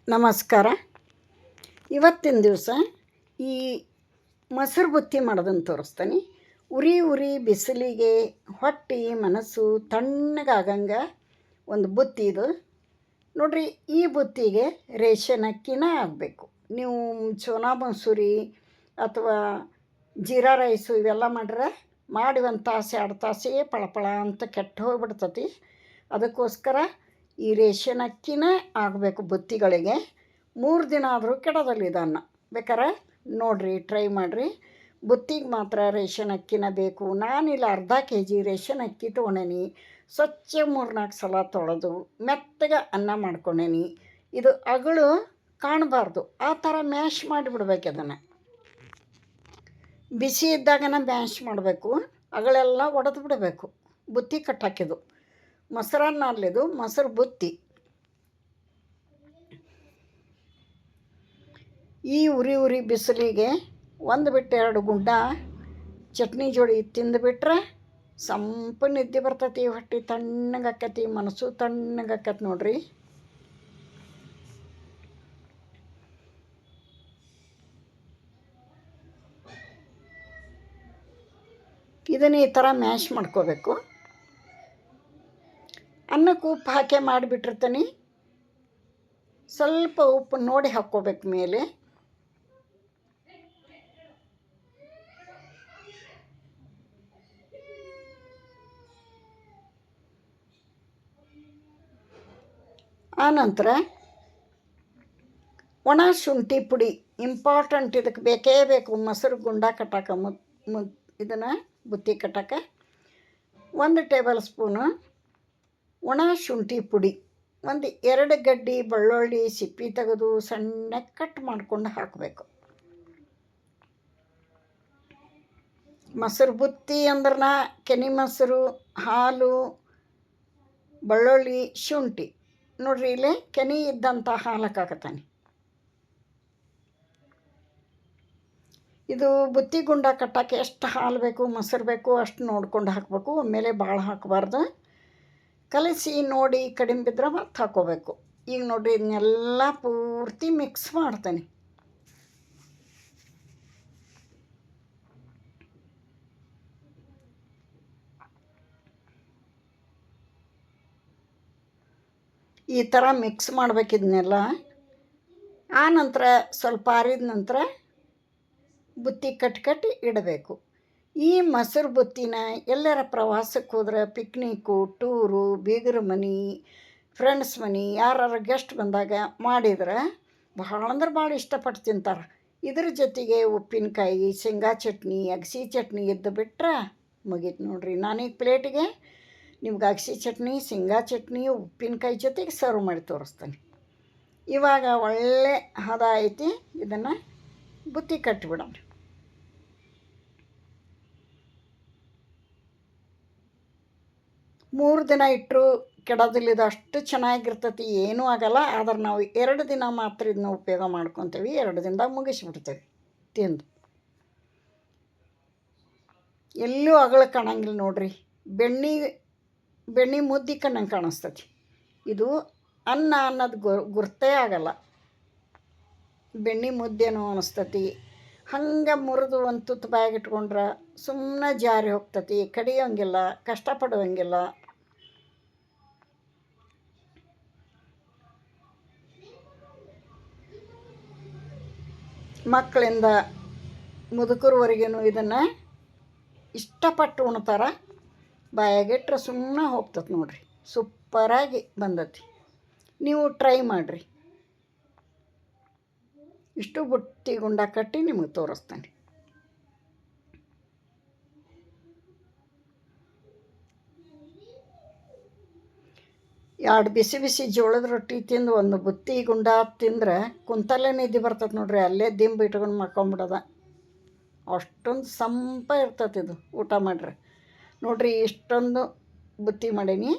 ನಮಸ್ಕಾರ. ಇವತ್ತಿನ ದಿವಸ ಈ ಮೊಸರು ಬುತ್ತಿ ಮಾಡೋದನ್ನು ತೋರಿಸ್ತೀನಿ. ಉರಿ ಬಿಸಿಲಿಗೆ ಹೊಟ್ಟೆ ಮನಸ್ಸು ತಣ್ಣಗಾಗಂಗೆ ಒಂದು ಬುತ್ತಿ ಇದು ನೋಡ್ರಿ. ಈ ಬುತ್ತಿಗೆ ರೇಷನ್ ಅಕ್ಕಿನ ಆಗಬೇಕು. ನೀವು ಸೋನಾ ಮಸೂರಿ ಅಥವಾ ಜೀರಾ ರೈಸು ಇವೆಲ್ಲ ಮಾಡಿ 1 ತಾಸು 2 ತಾಸಿಗೆ ಪಳಪಳ ಅಂತ ಕೆಟ್ಟು ಹೋಗ್ಬಿಡ್ತತಿ. ಅದಕ್ಕೋಸ್ಕರ ಈ ರೇಷನ್ ಅಕ್ಕಿನೇ ಆಗಬೇಕು ಬುತ್ತಿಗಳಿಗೆ. 3 ದಿನ ಆದರೂ ಕೆಡೋದಿಲ್ಲ ಇದನ್ನು. ಬೇಕಾರೆ ನೋಡಿರಿ, ಟ್ರೈ ಮಾಡಿರಿ. ಬುತ್ತಿಗೆ ಮಾತ್ರ ರೇಷನ್ ಅಕ್ಕಿನ ಬೇಕು. ನಾನಿಲ್ಲಿ ಅರ್ಧ kg ರೇಷನ್ ಅಕ್ಕಿ ತೊಗೊಂಡೇನಿ. ಸ್ವಚ್ಛ 3-4 ಸಲ ತೊಳೆದು ಮೆತ್ತಗೆ ಅನ್ನ ಮಾಡ್ಕೊಂಡೇನಿ. ಇದು ಅಗಳು ಕಾಣಬಾರ್ದು, ಆ ಥರ ಮ್ಯಾಶ್ ಮಾಡಿಬಿಡ್ಬೇಕು. ಅದನ್ನು ಬಿಸಿ ಇದ್ದಾಗನ ಮ್ಯಾಶ್ ಮಾಡಬೇಕು. ಅಗಳೆಲ್ಲ ಒಡೆದು ಬಿಡಬೇಕು. ಬುತ್ತಿ ಕಟ್ಟಾಕಿದು ಮೊಸರನ್ನ ಅಲ್ಲಿದು ಮೊಸರು ಬುತ್ತಿ. ಈ ಉರಿ ಬಿಸಿಲಿಗೆ 1 ಬಿಟ್ಟು 2 ಗುಡ್ಡ ಚಟ್ನಿ ಜೋಡಿ ತಿಂದುಬಿಟ್ರೆ ಸಂಪು ನಿದ್ದೆ ಬರ್ತೈತಿ. ಹೊಟ್ಟೆ ತಣ್ಣಗಾಕತಿ, ಮನಸ್ಸು ತಣ್ಣಗಾಕತಿ ನೋಡ್ರಿ. ಇದನ್ನು ಈ ಥರ ಮ್ಯಾಶ್ ಮಾಡ್ಕೋಬೇಕು. ಅನ್ನಕ್ಕೆ ಉಪ್ಪು ಹಾಕಿ ಮಾಡಿಬಿಟ್ಟಿರ್ತೀನಿ. ಸ್ವಲ್ಪ ಉಪ್ಪು ನೋಡಿ ಹಾಕ್ಕೋಬೇಕು ಮೇಲೆ. ಆನಂತರ ಒಣ ಶುಂಠಿ ಪುಡಿ ಇಂಪಾರ್ಟೆಂಟ್. ಇದಕ್ಕೆ ಬೇಕೇ ಬೇಕು ಮೊಸರು ಗುಂಡ ಕಟ್ಟಾಕ. ಇದನ್ನು ಬುತ್ತಿ ಕಟ್ಟಾಕ 1 ಟೇಬಲ್ ಸ್ಪೂನು ಒಣ ಶುಂಠಿ ಪುಡಿ, 2 ಗಡ್ಡಿ ಬೆಳ್ಳುಳ್ಳಿ ಸಿಪ್ಪಿ ತೆಗೆದು ಸಣ್ಣ ಕಟ್ ಮಾಡ್ಕೊಂಡು ಹಾಕಬೇಕು. ಮೊಸರು ಬುತ್ತಿ ಅಂದ್ರೆ ಕೆನೆ ಮೊಸರು, ಹಾಲು, ಬೆಳ್ಳುಳ್ಳಿ, ಶುಂಠಿ. ನೋಡ್ರಿ, ಇಲ್ಲೇ ಕೆನೆ ಇದ್ದಂಥ ಹಾಲು ಹಾಕಾಕತ್ತಾನೆ. ಇದು ಬುತ್ತಿ ಗುಂಡ ಕಟ್ಟಕ್ಕೆ ಎಷ್ಟು ಹಾಲು ಬೇಕು, ಮೊಸರು ಬೇಕು ಅಷ್ಟು ನೋಡ್ಕೊಂಡು ಹಾಕಬೇಕು. ಒಮ್ಮೆಲೆ ಭಾಳ ಹಾಕಬಾರ್ದು. ಕಲಸಿ ನೋಡಿ ಕಡಿಮೆ ಬಿದ್ದರೆ ಮತ್ತೆ ಹಾಕ್ಕೋಬೇಕು. ಈಗ ನೋಡಿರಿ, ಇದನ್ನೆಲ್ಲ ಪೂರ್ತಿ ಮಿಕ್ಸ್ ಮಾಡ್ತೇನೆ. ಈ ಥರ ಮಿಕ್ಸ್ ಮಾಡ್ಬೇಕು ಇದನ್ನೆಲ್ಲ. ಆನಂತರ ಸ್ವಲ್ಪ ಆರಿದ ನಂತರ ಬುತ್ತಿ ಕಟ್ಟಿ ಇಡಬೇಕು. ಈ ಮೊಸರು ಬುತ್ತಿನ ಎಲ್ಲರ ಪ್ರವಾಸಕ್ಕೆ ಹೋದ್ರೆ, ಪಿಕ್ನಿಕ್ಕು, ಟೂರು, ಬೀಗರ ಮನೆ, ಫ್ರೆಂಡ್ಸ್ ಮನೆ, ಯಾರು ಗೆಸ್ಟ್ ಬಂದಾಗ ಮಾಡಿದ್ರೆ ಭಾಳ ಅಂದ್ರೆ ಭಾಳ ಇಷ್ಟಪಟ್ಟು ತಿಂತಾರೆ. ಇದ್ರ ಜೊತೆಗೆ ಉಪ್ಪಿನಕಾಯಿ, ಶೇಂಗಾ ಚಟ್ನಿ, ಅಗಸಿ ಚಟ್ನಿ ಇದ್ದು ಬಿಟ್ರೆ ಮುಗೀತು ನೋಡ್ರಿ. ನಾನೀಗ ಪ್ಲೇಟಿಗೆ ನಿಮ್ಗೆ ಅಗಸಿ ಚಟ್ನಿ, ಶೇಂಗಾ ಚಟ್ನಿ, ಉಪ್ಪಿನಕಾಯಿ ಜೊತೆಗೆ ಸರ್ವ್ ಮಾಡಿ ತೋರಿಸ್ತೇನೆ. ಇವಾಗ ಒಳ್ಳೆ ಹದ ಐತಿ. ಇದನ್ನು ಬುತ್ತಿ ಕಟ್ಟಿಬಿಡೋಣ. 3 ದಿನ ಇಟ್ಟರು ಕೆಡೋದಿಲ್ಲ. ಇದು ಅಷ್ಟು ಚೆನ್ನಾಗಿರ್ತೈತಿ, ಏನೂ ಆಗಲ್ಲ. ಆದ್ರೆ ನಾವು 2 ದಿನ ಮಾತ್ರ ಇದನ್ನ ಉಪಯೋಗ ಮಾಡ್ಕೊತೀವಿ. 2 ದಿನದಾಗ ಮುಗಿಸ್ಬಿಡ್ತೇವೆ ತಿಂದು. ಎಲ್ಲೂ ಅಗಳು ಕಾಣಂಗಿಲ್ಲ ನೋಡ್ರಿ. ಬೆಣ್ಣೆ ಮುದ್ದೆ ಕಣ್ಣಂಗೆ ಕಾಣಿಸ್ತತಿ. ಇದು ಅನ್ನ ಅನ್ನೋದು ಗುರ್ತೇ ಆಗಲ್ಲ. ಬೆಣ್ಣೆ ಮುದ್ದೆನೋ ಅನಿಸ್ತತಿ. ಹಂಗೆ ಮುರಿದು ಒಂದು ತುತ್ತು ಬಾಯಿಗೆ ಇಟ್ಕೊಂಡ್ರೆ ಸುಮ್ಮನೆ ಜಾರಿ ಹೋಗ್ತತಿ. ಕಡಿಯೋಂಗಿಲ್ಲ, ಕಷ್ಟಪಡುವಂಗಿಲ್ಲ. ಮಕ್ಕಳಿಂದ ಮುದುಕರವರೆಗೂ ಇದನ್ನು ಇಷ್ಟಪಟ್ಟು ಉಣ್ತಾರೆ. ಬಾಯಾಗಿಟ್ರೆ ಸುಮ್ಮನೆ ಹೋಗ್ತದೆ ನೋಡ್ರಿ. ಸೂಪರಾಗಿ ಬಂದತಿ. ನೀವು ಟ್ರೈ ಮಾಡಿರಿ. ಇಷ್ಟು ಬುತ್ತಿ ಗುಂಡ ಕಟ್ಟಿ ನಿಮಗೆ ತೋರಿಸ್ತೇನೆ. ಎರಡು ಬಿಸಿ ಜೋಳದ ರೊಟ್ಟಿ ತಿಂದು 1 ಬುತ್ತಿ ಗುಂಡ ತಿಂದ್ರೆ ಕುಂತಲ್ಲೇ ನಿದ್ದೆ ಬರ್ತದೆ ನೋಡ್ರಿ. ಅಲ್ಲೇ ದಿಂಬು ಇಟ್ಕೊಂಡು ಮಕ್ಕೊಂಬಿಡೋದ. ಅಷ್ಟೊಂದು ಸಂಪ ಇರ್ತೈತಿ ಇದು ಊಟ ಮಾಡ್ರಿ. ನೋಡ್ರಿ, ಇಷ್ಟೊಂದು ಬುತ್ತಿ ಮಾಡೀನಿ.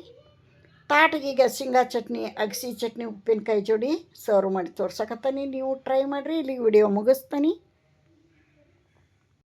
ತಾಟಿಗೀಗ ಶೇಂಗಾ ಚಟ್ನಿ, ಅಗಸಿ ಚಟ್ನಿ, ಉಪ್ಪಿನಕಾಯಿ ಜೋಡಿ ಸರ್ವ್ ಮಾಡಿ ತೋರ್ಸಕತ್ತೀನಿ. ನೀವು ಟ್ರೈ ಮಾಡಿರಿ. ಇಲ್ಲಿಗೆ ವಿಡಿಯೋ ಮುಗಿಸ್ತೀನಿ.